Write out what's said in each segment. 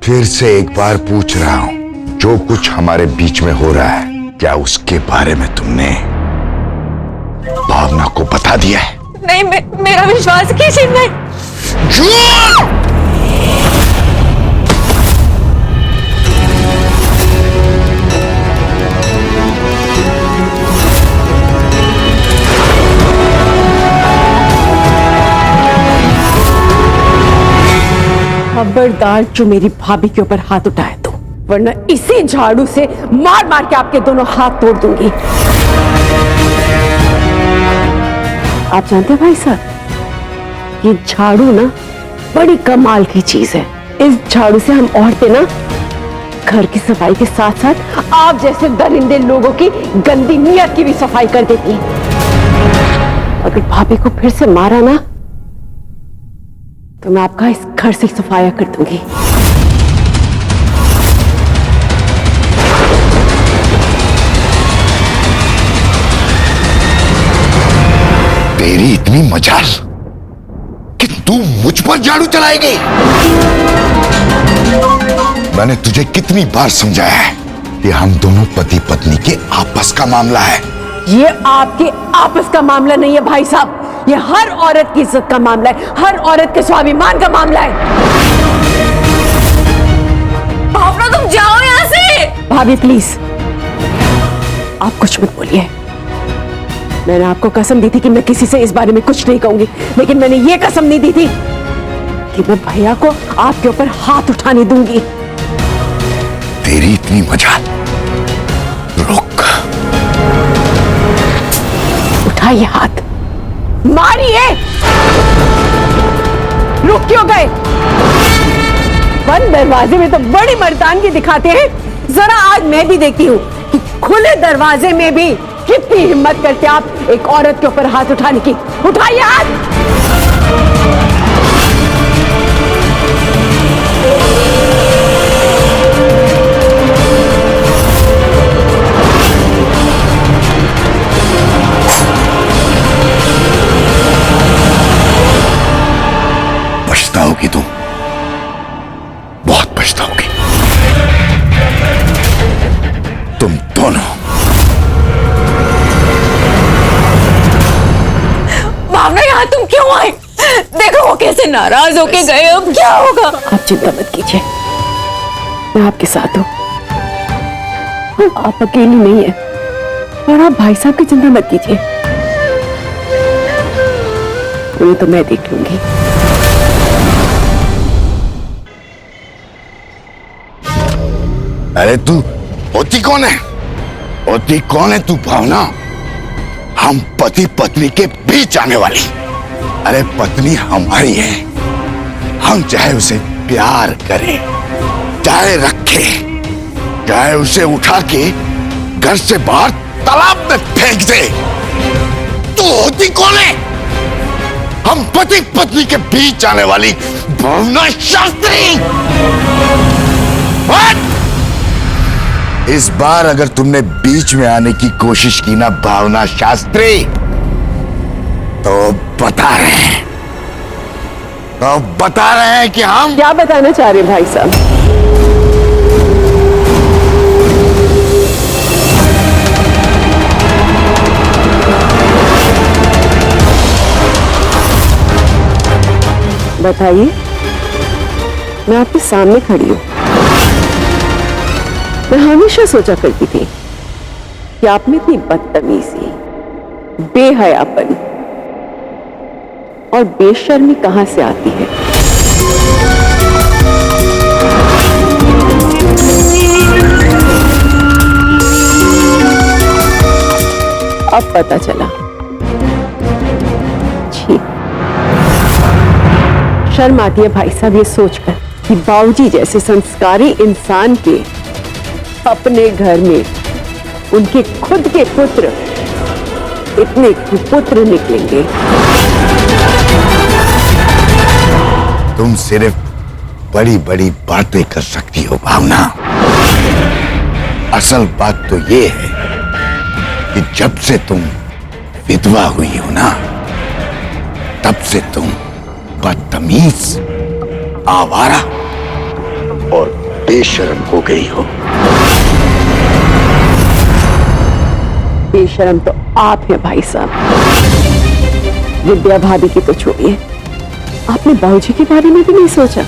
फिर से एक बार पूछ रहा हूं, जो कुछ हमारे बीच में हो रहा है, क्या उसके बारे में तुमने भावना को बता दिया है? नहीं, मेरा विश्वास कीजिए। नहीं। झूठ! खबरदार जो मेरी भाभी के ऊपर हाथ उठाए तो, वरना इसी झाड़ू से मार मार के आपके दोनों हाथ तोड़ दूंगी। आप जानते हैं भाई साहब, ये झाड़ू ना बड़ी कमाल की चीज है। इस झाड़ू से हम औरतें ना घर की सफाई के साथ साथ आप जैसे दरिंदे लोगों की गंदी नीयत की भी सफाई कर देती है। अगर भाभी को फिर से मारा ना तो मैं आपका इस घर से सफाया कर दूंगी। तेरी इतनी मजाल कि तू मुझ पर झाड़ू चलाएगी? मैंने तुझे कितनी बार समझाया है कि हम दोनों पति पत्नी के आपस का मामला है। ये आपके आपस का मामला नहीं है भाई साहब, ये हर औरत की इज्जत का मामला है, हर औरत के स्वाभिमान का मामला है। भावना, तुम जाओ यहाँ से। भाभी प्लीज, आप कुछ मत बोलिए। मैंने आपको कसम दी थी कि मैं किसी से इस बारे में कुछ नहीं कहूंगी, लेकिन मैंने ये कसम नहीं दी थी कि मैं भैया को आपके ऊपर हाथ उठाने दूंगी। तेरी इतनी मजाल, रुक। उठाइए हाथ, मारिए। रुक क्यों गए? बंद दरवाजे में तो बड़ी मर्दानगी दिखाते हैं, जरा आज मैं भी देखती हूँ कि खुले दरवाजे में भी कितनी हिम्मत करते आप एक औरत के ऊपर हाथ उठाने की। उठाइए हाथ। पछताओगी तुम, बहुत पछताओगी। तुम दोनों। भावना, यहाँ तुम क्यों आए? देखो वो कैसे नाराज होके गए, अब क्या होगा? आप चिंता मत कीजिए, मैं आपके साथ हूँ। आप अकेली नहीं है, और आप भाई साहब की चिंता मत कीजिए, उन्हें तो मैं देख लूंगी। अरे तू होती कौन है? होती कौन है तू भावना? हम पति पत्नी के बीच आने वाली। अरे पत्नी हमारी है, हम चाहे उसे प्यार करें, चाहे रखें, चाहे उसे उठा के घर से बाहर तालाब में फेंक दे। तू होती कौन है? हम पति पत्नी के बीच आने वाली भावना शास्त्री। What? इस बार अगर तुमने बीच में आने की कोशिश की ना भावना शास्त्री, तो बता रहे हैं कि हम क्या बताना चाह रहे भाई साहब? बताइए, मैं आपके सामने खड़ी हूं। मैं हमेशा सोचा करती थी कि आप में इतनी बदतमीजी, बेहयापन और बेशर्मी कहां से आती है। अब पता चला। जी, शर्म आती है भाई साहब ये सोचकर कि बाबूजी जैसे संस्कारी इंसान के अपने घर में उनके खुद के पुत्र इतने कुपुत्र निकलेंगे। तुम सिर्फ बड़ी बड़ी बातें कर सकती हो भावना। असल बात तो ये है कि जब से तुम विधवा हुई हो ना, तब से तुम बदतमीज, आवारा और बेशर्म हो गई हो। बेशर्म तो आप हैं भाई साहब। विद्या भाभी की तो छोड़िए, आपने बाबूजी के बारे में भी नहीं सोचा।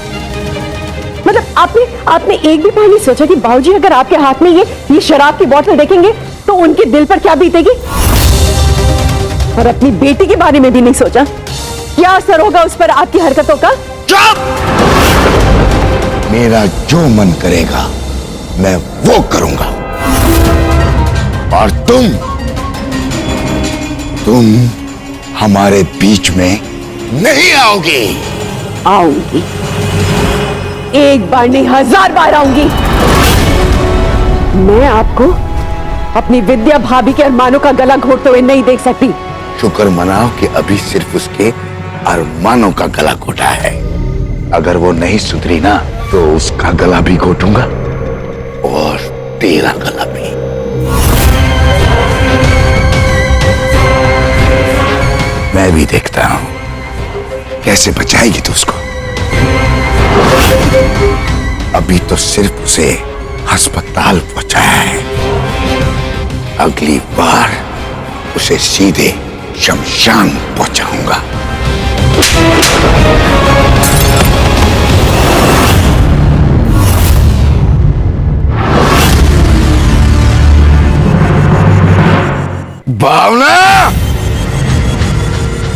मतलब आपने एक भी बार नहीं सोचा कि बाबूजी अगर आपके हाथ में ये शराब की बोतल देखेंगे तो उनके दिल पर क्या बीतेगी। और अपनी बेटी के बारे में भी नहीं सोचा, क्या असर होगा उस पर आपकी हरकतों का। चुप! मेरा जो मन करेगा मैं वो करूंगा, और तुम हमारे बीच में नहीं आओगी। आऊंगी, एक बार नहीं 1000 बार आऊंगी। मैं आपको अपनी विद्या भाभी के अरमानों का गला घोटते हुए नहीं देख सकती। शुक्र मनाओ कि अभी सिर्फ उसके अरमानों का गला घोटा है। अगर वो नहीं सुधरी ना तो उसका गला भी घोटूंगा और तेरा गला भी। मैं भी देखता हूं कैसे बचाएगी तू उसको। अभी तो सिर्फ उसे अस्पताल पहुंचाया है, अगली बार उसे सीधे शमशान पहुंचाऊंगा। भावना,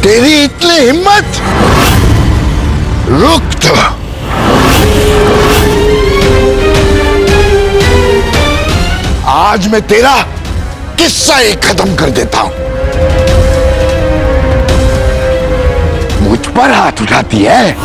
तेरी इतनी हिम्मत! रुक तो। आज मैं तेरा किस्सा ही खत्म कर देता हूं। मुझ पर हाथ उठाती है।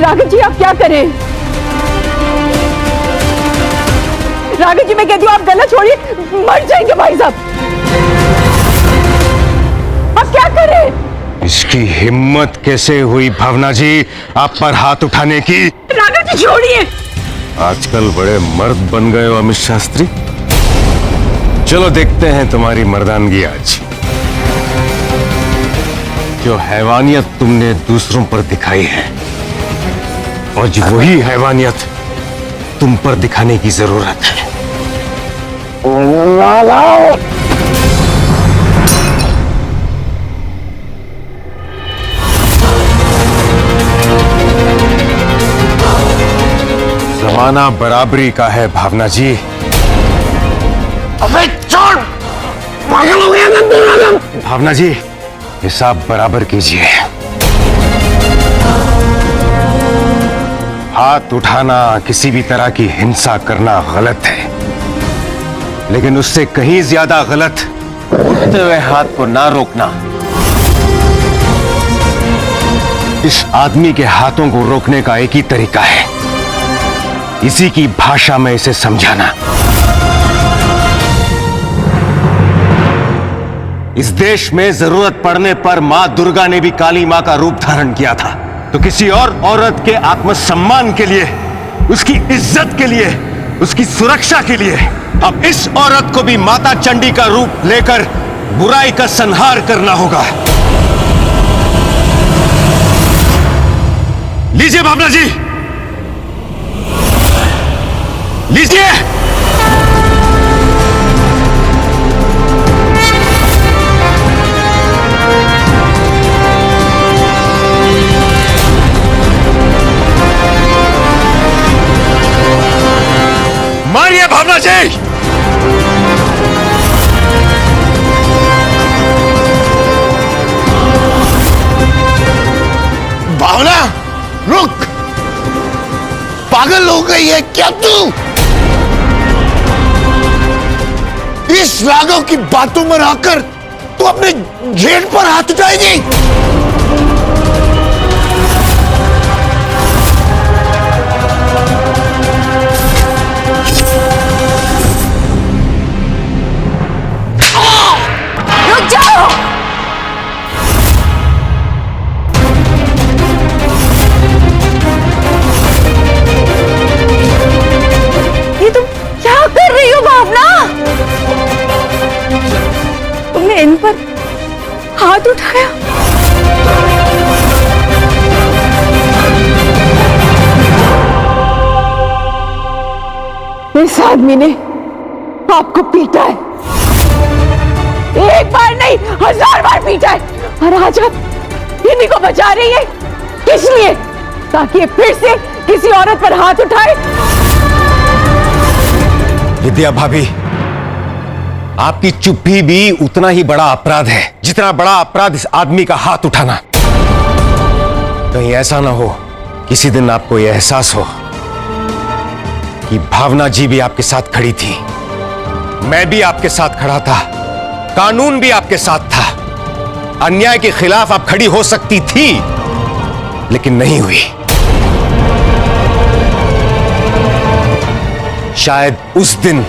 राघव जी आप क्या करें? राघव जी मैं कहती हूँ आप गला छोड़िए, मर जाएंगे भाई साहब। आप क्या करें? इसकी हिम्मत कैसे हुई भावना जी आप पर हाथ उठाने की? राघव जी छोड़िए। आजकल बड़े मर्द बन गए हो अमित शास्त्री। चलो देखते हैं तुम्हारी मर्दानगी आज। जो हैवानियत तुमने दूसरों पर दिखाई है, आज वही हैवानियत तुम पर दिखाने की जरूरत है। जमाना बराबरी का है भावना जी। अबे छोड़! पागल हो गया ना? भावना जी हिसाब बराबर कीजिए। हाथ उठाना, किसी भी तरह की हिंसा करना गलत है, लेकिन उससे कहीं ज्यादा गलत उठते हुए हाथ को ना रोकना। इस आदमी के हाथों को रोकने का एक ही तरीका है, इसी की भाषा में इसे समझाना। इस देश में जरूरत पड़ने पर मां दुर्गा ने भी काली मां का रूप धारण किया था, तो किसी और औरत के आत्मसम्मान के लिए, उसकी इज्जत के लिए, उसकी सुरक्षा के लिए अब इस औरत को भी माता चंडी का रूप लेकर बुराई का संहार करना होगा। लीजिए भावना जी, लीजिए। मारिए भावना जी। भावना रुक! पागल हो गई है क्या तू? इस राघव की बातों में आकर तू अपने जेठ पर हाथ उठाएगी? आदमी ने आपको पीटा है, एक बार नहीं 1000 बार पीटा है, और आज आप इन्हीं को बचा रही है। किस लिए? ताकि ये फिर से किसी औरत पर हाथ उठाए। विद्या भाभी, आपकी चुप्पी भी उतना ही बड़ा अपराध है जितना बड़ा अपराध इस आदमी का हाथ उठाना। कहीं ऐसा ना हो किसी दिन आपको यह एहसास हो कि भावना जी भी आपके साथ खड़ी थी, मैं भी आपके साथ खड़ा था, कानून भी आपके साथ था। अन्याय के खिलाफ आप खड़ी हो सकती थी, लेकिन नहीं हुई। शायद उस दिन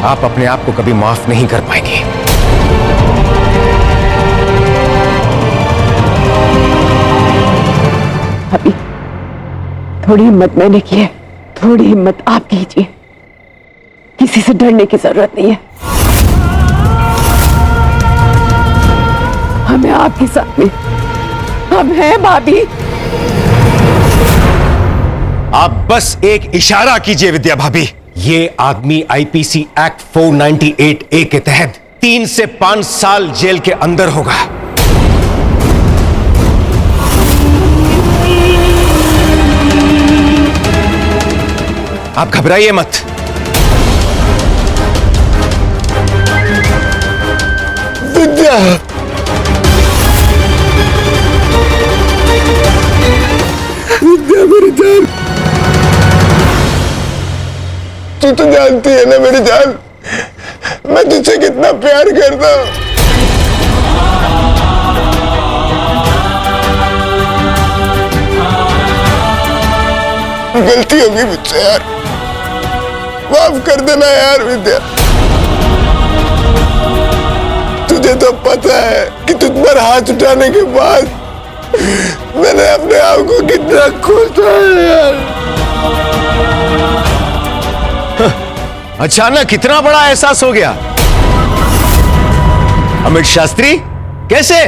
आप अपने आप को कभी माफ नहीं कर पाएंगे। अभी थोड़ी हिम्मत मैंने की है, थोड़ी हिम्मत आप कीजिए। किसी से डरने की जरूरत नहीं है। हमें आपके साथ में, हम हैं भाभी। आप बस एक इशारा कीजिए विद्या भाभी, ये आदमी आईपीसी एक्ट 498A के तहत 3 से 5 साल जेल के अंदर होगा। आप घबराइए मत। विद्या, विद्या मेरी जान, तू तो जानती है ना मेरी जान, मैं तुझसे कितना प्यार करता हूं। गलती होगी मुझसे यार, माफ कर देना यार विद्या। तुझे तो पता है कि तुझ पर हाथ उठाने के बाद मैंने अपने आप को कितना खोसा है यार। अचानक कितना बड़ा एहसास हो गया। अमित शास्त्री, कैसे?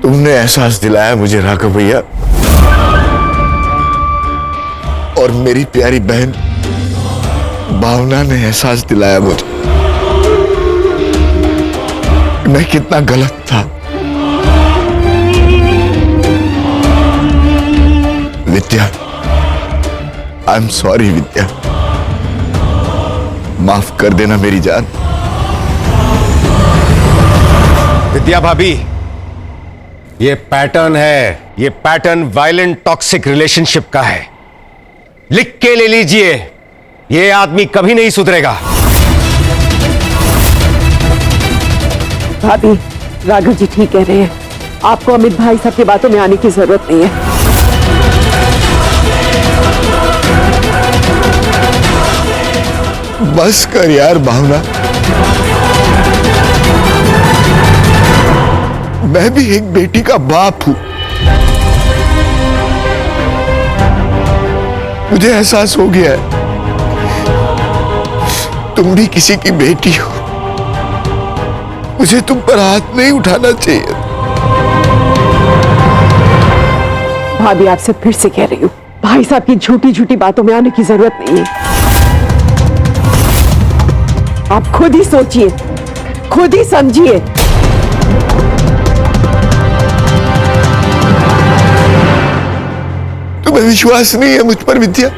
तुमने एहसास दिलाया मुझे राघव भैया, और मेरी प्यारी बहन भावना ने एहसास दिलाया मुझे मैं कितना गलत था। विद्या, आई एम सॉरी विद्या, माफ कर देना मेरी जान। विद्या भाभी, ये पैटर्न है, ये पैटर्न वायलेंट टॉक्सिक रिलेशनशिप का है। लिख के ले लीजिए, ये आदमी कभी नहीं सुधरेगा। भाभी, राघव जी ठीक कह रहे हैं। आपको अमित भाई साहब की बातों में आने की जरूरत नहीं है। बस कर यार भावना, मैं भी एक बेटी का बाप हूं। मुझे एहसास हो गया है तुम भी किसी की बेटी हो, मुझे तुम पर हाथ नहीं उठाना चाहिए। भाभी, आपसे फिर से कह रही हूं, भाई साहब की झूठी झूठी बातों में आने की जरूरत नहीं है। आप खुद ही सोचिए, खुद ही समझिए। तुम्हें विश्वास नहीं है मुझ पर विद्या?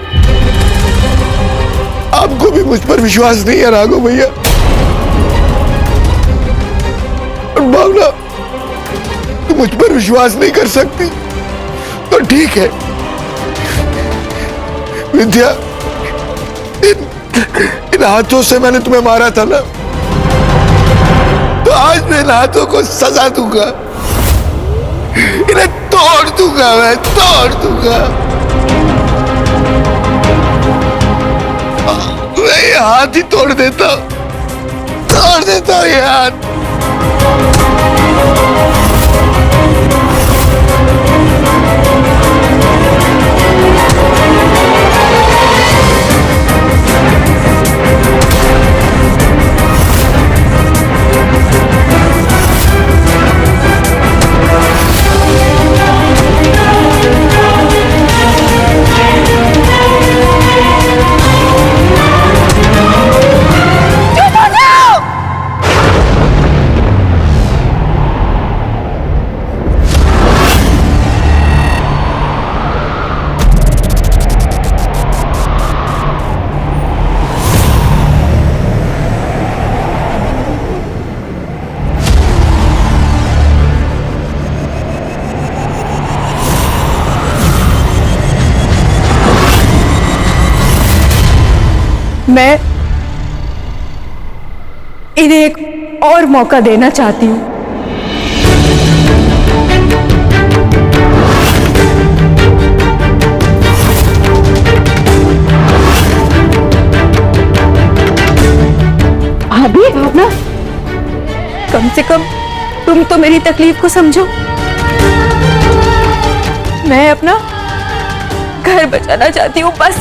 आपको भी मुझ पर विश्वास नहीं है राघव भैया? और भावना, तुम मुझ पर विश्वास नहीं कर सकती तो ठीक है विद्या, इन हाथों से मैंने तुम्हें मारा था ना, तो आज मैं इन हाथों को सजा दूंगा, इन्हें तोड़ दूंगा, मैं तोड़ दूंगा। मैं ये हाथ ही तोड़ देता हूं ये हाथ। मैं इन्हें एक और मौका देना चाहती हूँ। भाभी भावना, कम से कम तुम तो मेरी तकलीफ को समझो। मैं अपना घर बचाना चाहती हूँ बस।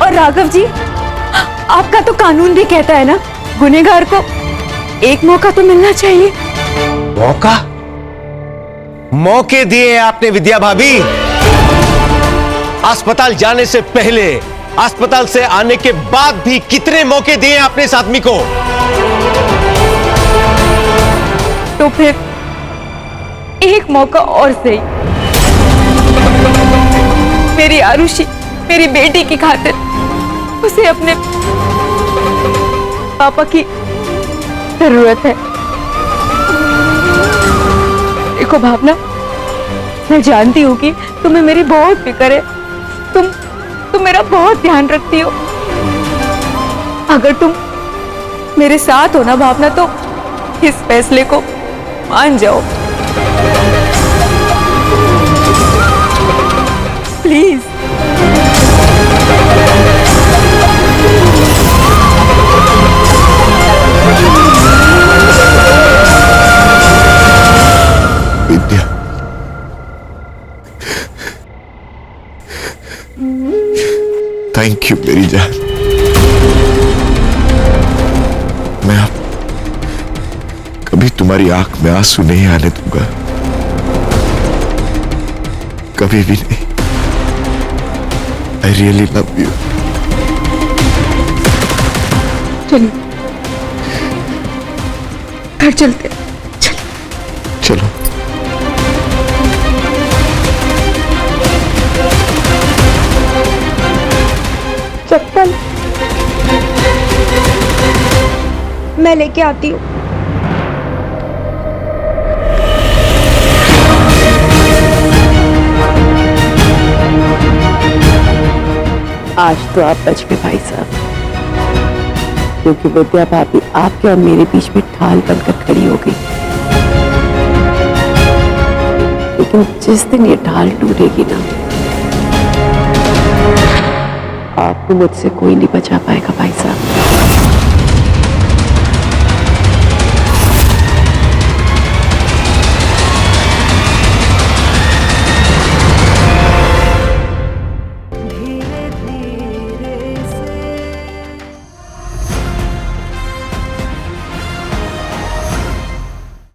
और राघव जी, आपका तो कानून भी कहता है ना, गुनहगार को एक मौका तो मिलना चाहिए। मौका? मौके दिए आपने विद्या भाभी। अस्पताल जाने से पहले, अस्पताल से आने के बाद भी कितने मौके दिए आपने इस आदमी को? तो फिर एक मौका और सही। मेरी आरुषि, मेरी बेटी की खातिर उसे अपने पापा की जरूरत है। देखो भावना, मैं जानती हूँ कि तुम्हें मेरी बहुत फिक्र है। तुम मेरा बहुत ध्यान रखती हो। अगर तुम मेरे साथ हो ना भावना, तो इस फैसले को मान जाओ प्लीज। विद्या, थैंक यू मेरी जान। मैं अब कभी तुम्हारी आंख में आंसू नहीं आने दूंगा, कभी भी नहीं। I really love you. चलिए घर चलते हैं। चलो। चप्पल मैं लेके आती हूँ। आज तो आप बच गए भाई साहब, क्योंकि विद्या भाभी आपके और मेरे बीच में ढाल बनकर खड़ी हो गई। लेकिन जिस दिन ये ढाल टूटेगी ना, आपको मुझसे कोई नहीं बचा पाएगा भाई साहब।